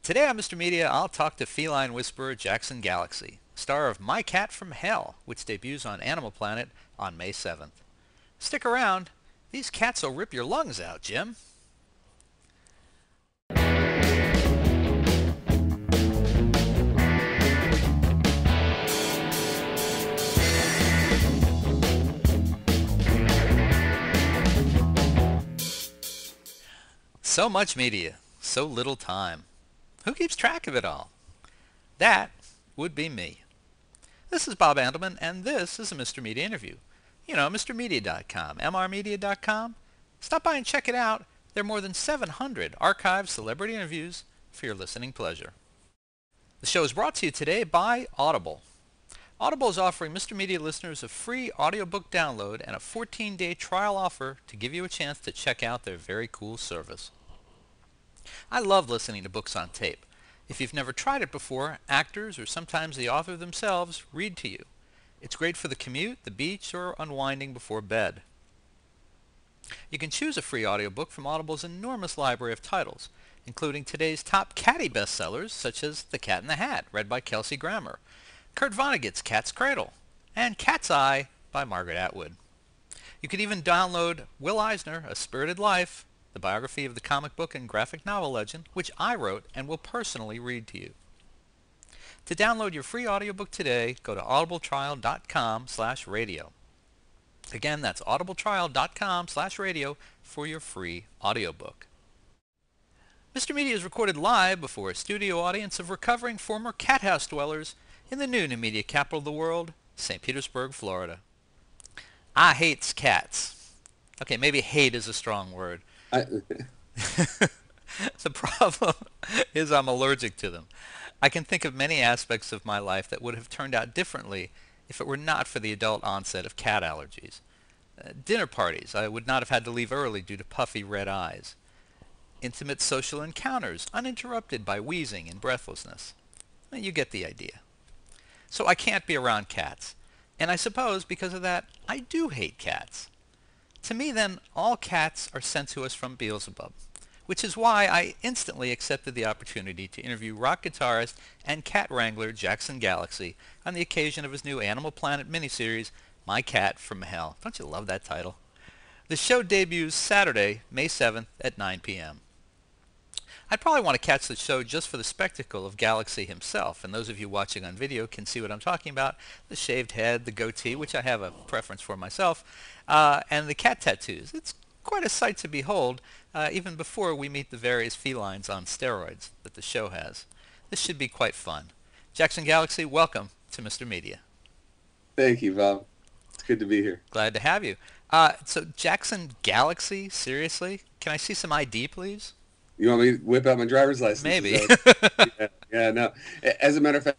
Today on Mr. Media, I'll talk to feline whisperer Jackson Galaxy, star of My Cat from Hell, which debuts on Animal Planet on May 7th. Stick around. These cats will rip your lungs out, Jim. So much media, so little time. Who keeps track of it all? That would be me. This is Bob Andelman, and this is a Mr. Media interview. You know, MrMedia.com, MRMedia.com. Stop by and check it out. There are more than 700 archived celebrity interviews for your listening pleasure. The show is brought to you today by Audible. Audible is offering Mr. Media listeners a free audiobook download and a 14-day trial offer to give you a chance to check out their very cool service. I love listening to books on tape. If you've never tried it before, actors or sometimes the author themselves read to you. It's great for the commute, the beach, or unwinding before bed. You can choose a free audiobook from Audible's enormous library of titles, including today's top catty bestsellers such as The Cat in the Hat, read by Kelsey Grammer, Kurt Vonnegut's Cat's Cradle, and Cat's Eye by Margaret Atwood. You could even download Will Eisner, A Spirited Life, the biography of the comic book and graphic novel legend, which I wrote and will personally read to you. To download your free audiobook today, go to audibletrial.com/radio. Again, that's audibletrial.com/radio for your free audiobook. Mr. Media is recorded live before a studio audience of recovering former cat house dwellers in the new media capital of the world, St. Petersburg, Florida. I hates cats. Okay, maybe hate is a strong word. The problem is I'm allergic to them. I can think of many aspects of my life that would have turned out differently if it were not for the adult onset of cat allergies. Dinner parties I would not have had to leave early due to puffy red eyes. Intimate social encounters uninterrupted by wheezing and breathlessness. You get the idea. So I can't be around cats. And I suppose because of that, I do hate cats. To me, then, all cats are sent to us from Beelzebub, which is why I instantly accepted the opportunity to interview rock guitarist and cat wrangler Jackson Galaxy on the occasion of his new Animal Planet miniseries, My Cat from Hell. Don't you love that title? The show debuts Saturday, May 7th at 9 p.m. I'd probably want to catch the show just for the spectacle of Galaxy himself, and those of you watching on video can see what I'm talking about: the shaved head, the goatee, which I have a preference for myself, and the cat tattoos. It's quite a sight to behold, even before we meet the various felines on steroids that the show has. This should be quite fun. Jackson Galaxy, welcome to Mr. Media. Thank you, Bob. It's good to be here. Glad to have you. So Jackson Galaxy, seriously? Can I see some ID, please? You want me to whip out my driver's license? Maybe. No. As a matter of fact,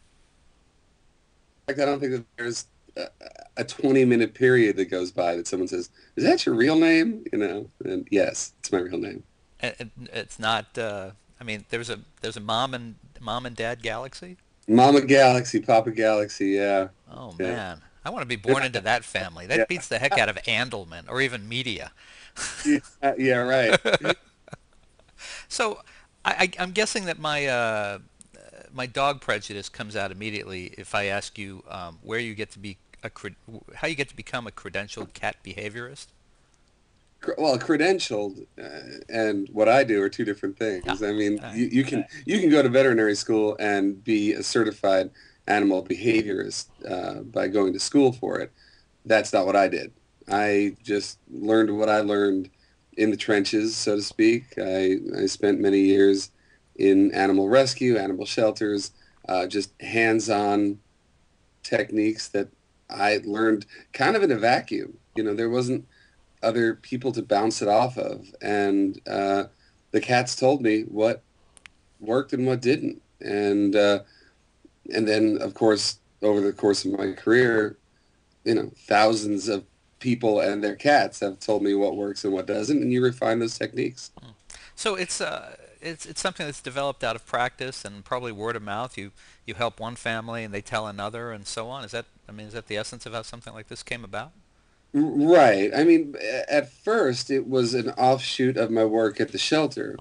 I don't think that there's a 20-minute period that goes by that someone says, "Is that your real name?" You know, and yes, it's my real name. It's not. I mean, there's a mom and dad Galaxy. Mama Galaxy, Papa Galaxy, yeah. Oh Yeah. man, I want to be born into that family. That beats the heck out of Andelman or even Media. Yeah, right. So I'm guessing that my my dog prejudice comes out immediately if I ask you where you get to be how you get to become a credentialed cat behaviorist. Well, credentialed and what I do are two different things. Yeah. I mean, All right. you can go to veterinary school and be a certified animal behaviorist by going to school for it. That's not what I did. I just learned what I learned in the trenches, so to speak. I spent many years in animal rescue, animal shelters, just hands-on techniques that I learned kind of in a vacuum. You know, there wasn't other people to bounce it off of, and the cats told me what worked and what didn't. And then, of course, over the course of my career, you know, thousands of people and their cats have told me what works and what doesn't, and you refine those techniques. So it's something that's developed out of practice and probably word of mouth. You help one family and they tell another and so on. Is that the essence of how something like this came about? Right. I mean, at first it was an offshoot of my work at the shelter.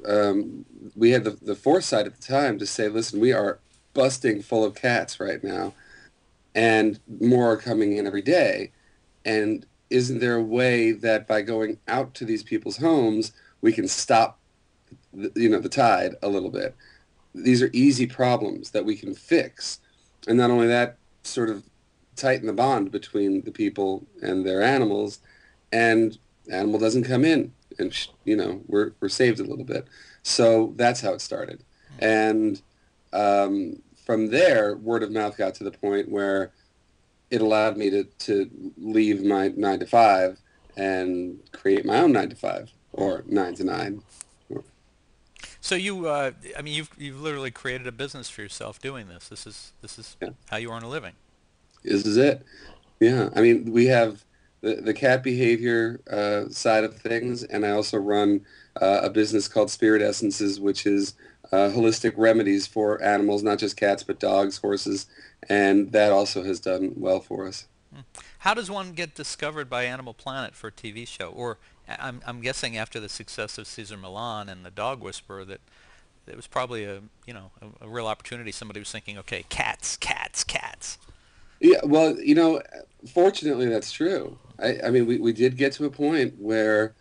We had the foresight at the time to say, listen, we are busting full of cats right now, and more are coming in every day. And isn't there a way that by going out to these people's homes, we can stop, the tide a little bit? These are easy problems that we can fix. And not only that, sort of tighten the bond between the people and their animals, and animal doesn't come in, and we're saved a little bit. So that's how it started. And from there, word of mouth got to the point where it allowed me to leave my 9 to 5 and create my own 9 to 5 or 9 to 9. So I mean, you've literally created a business for yourself doing this. This is Yeah, how you earn a living. this is it. Yeah, I mean, we have the cat behavior side of things, and I also run a business called Spirit Essences, which is holistic remedies for animals, not just cats, but dogs, horses, and that also has done well for us. Hmm. How does one get discovered by Animal Planet for a TV show? Or I'm guessing after the success of Caesar Milan and the Dog Whisperer that it was probably a real opportunity. Somebody was thinking, okay, cats, cats, cats. Yeah, well, fortunately, that's true. I mean, we did get to a point where,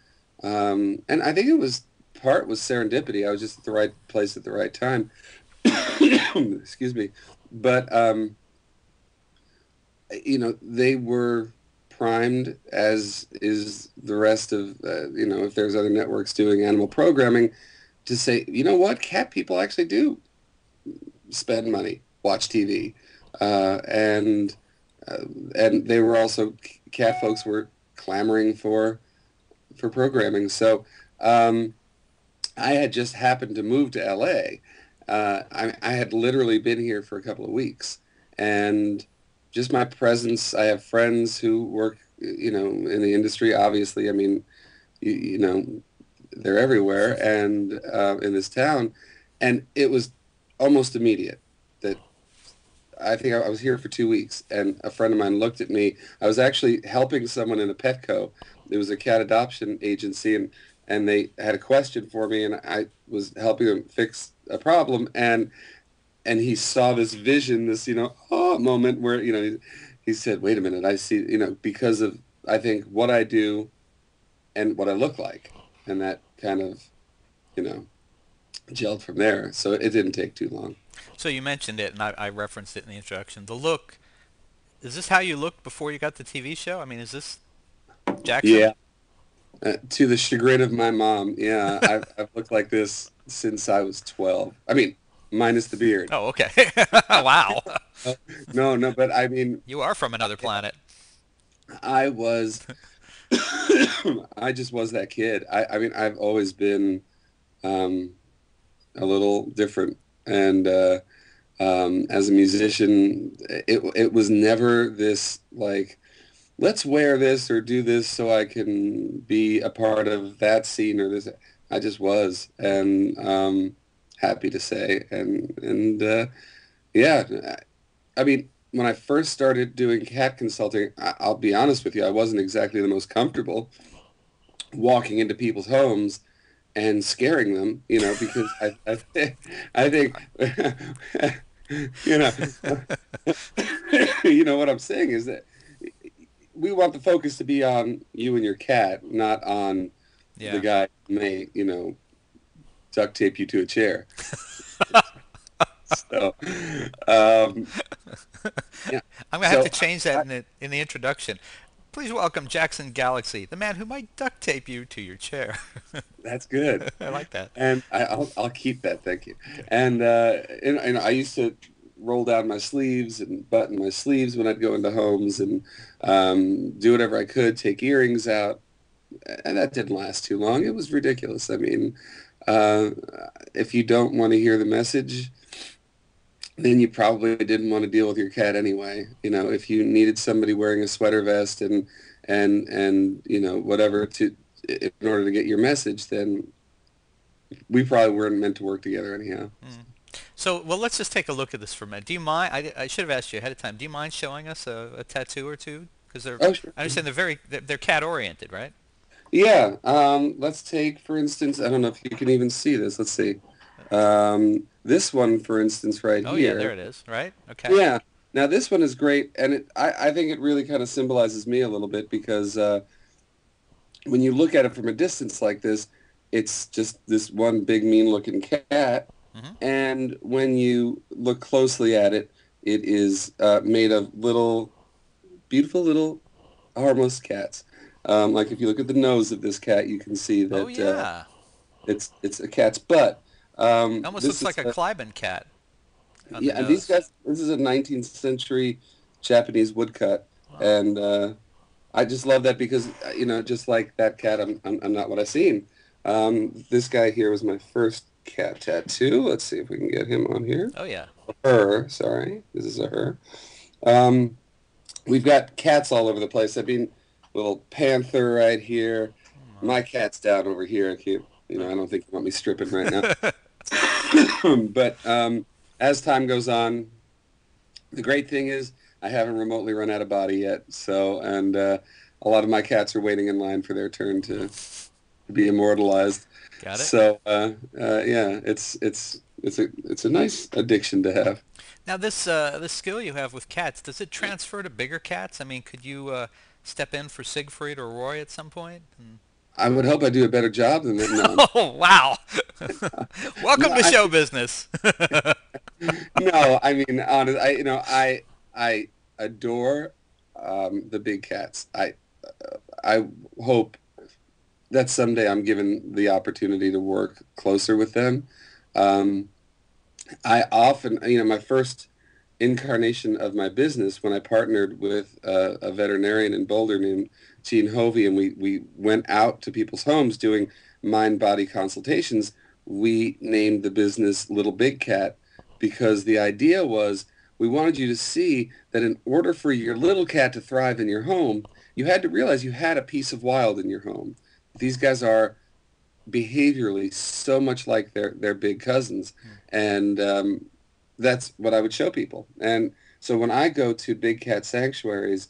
and I think it was part was serendipity. I was just at the right place at the right time. Excuse me. But they were primed, as is the rest of, if there's other networks doing animal programming, to say, you know what, cat people actually do spend money, watch TV, uh, and uh, and they were also cat folks were clamoring for programming. So I had just happened to move to LA. I had literally been here for a couple of weeks, and just my presence. I have friends who work, in the industry. Obviously, I mean, they're everywhere, and in this town, and it was almost immediate that I think I was here for 2 weeks, and a friend of mine looked at me. I was actually helping someone in a Petco. It was a cat adoption agency, and they had a question for me, and I was helping them fix a problem, and he saw this vision, this moment where he said, "Wait a minute, I see," because of I think what I do and what I look like, and that kind of you know gelled from there. So it didn't take too long. So you mentioned it, and I referenced it in the introduction. The look, is this how you looked before you got the TV show? I mean, is this Jackson? Yeah. To the chagrin of my mom, yeah, I've looked like this since I was 12. I mean, minus the beard. Oh, okay. Wow. Uh, no, no, but I mean, You are from another planet. I was, I just was that kid. I mean, I've always been um, a little different, and as a musician, it was never this like, let's wear this or do this so I can be a part of that scene or this. I just was, and happy to say, and yeah, I mean, when I first started doing cat consulting, I'll be honest with you, I wasn't exactly the most comfortable walking into people's homes and scaring them, because I think, you know, what I'm saying is that we want the focus to be on you and your cat, not on the Yeah. guy who may, duct tape you to a chair. So, um, yeah. I'm gonna have So to change that in the introduction. Please welcome Jackson Galaxy, the man who might duct tape you to your chair. that's good. I like that. And I'll keep that. Thank you. Okay. And I used to roll down my sleeves and button my sleeves when I'd go into homes and do whatever I could, take earrings out, and that didn't last too long. It was ridiculous. I mean, uh, if you don't want to hear the message, then you probably didn't want to deal with your cat anyway. If you needed somebody wearing a sweater vest and whatever to in order to get your message, then we probably weren't meant to work together anyhow. Mm. So, well, let's just take a look at this for a minute. Do you mind? I should have asked you ahead of time. Do you mind showing us a tattoo or two? Because they're, Oh, sure. I understand they're cat oriented, right? Yeah. Let's take, for instance, I don't know if you can even see this. Let's see. This one, for instance, right Oh yeah, there here. it is. Right? Okay. Yeah. Now this one is great, and I think it really kind of symbolizes me a little bit because when you look at it from a distance like this, it's just this one big mean-looking cat, Hmm. and when you look closely at it, it is made of little, beautiful little harmless cats. Like if you look at the nose of this cat, you can see Oh that yeah. it's a cat's butt. Almost This looks like is a Cliben cat on the yeah, and these nose. guys. This is a 19th century Japanese woodcut, Wow. and I just love that because just like that cat, I'm not what I seen. This guy here was my first cat tattoo. Let's see if we can get him on here. Oh yeah. Her, sorry, this is a her. Um, we've got cats all over the place. I mean, little panther right here. Oh, My cat's down over here. I can't, no. I don't think you want me stripping right now. But as time goes on, the great thing is I haven't remotely run out of body yet. So, and a lot of my cats are waiting in line for their turn to be immortalized. Got it. So, yeah, it's a nice addiction to have. Now this skill you have with cats, does it transfer to bigger cats? I mean, could you step in for Siegfried or Roy at some point? And... I would hope I do a better job than that. No, Oh wow! no, Welcome to show business. no. I mean, honest. I adore the big cats. I hope that someday I'm given the opportunity to work closer with them. Um, I often, my first incarnation of my business when I partnered with a veterinarian in Boulder named Gene Hovey, and we went out to people's homes doing mind-body consultations. We named the business Little Big Cat because the idea was we wanted you to see that in order for your little cat to thrive in your home, you had to realize you had a piece of wild in your home. These guys are behaviorally so much like their big cousins, and that's what I would show people. And so when I go to big cat sanctuaries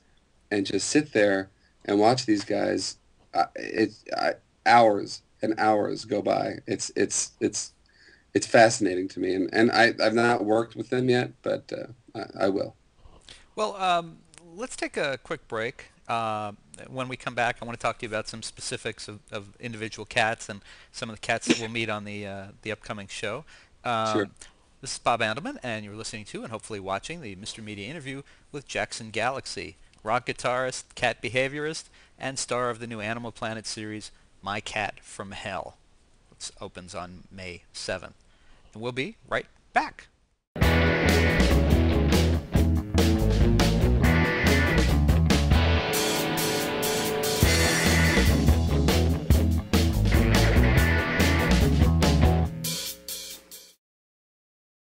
and just sit there and watch these guys, hours and hours go by. It's fascinating to me, and I've not worked with them yet, but I will. Well, let's take a quick break. When we come back, I want to talk to you about some specifics of individual cats and some of the cats that we'll meet on the upcoming show. Sure. This is Bob Andelman, and you're listening to and hopefully watching the Mr. Media interview with Jackson Galaxy, rock guitarist, cat behaviorist, and star of the new Animal Planet series, My Cat from Hell, which opens on May 7th. And we'll be right back.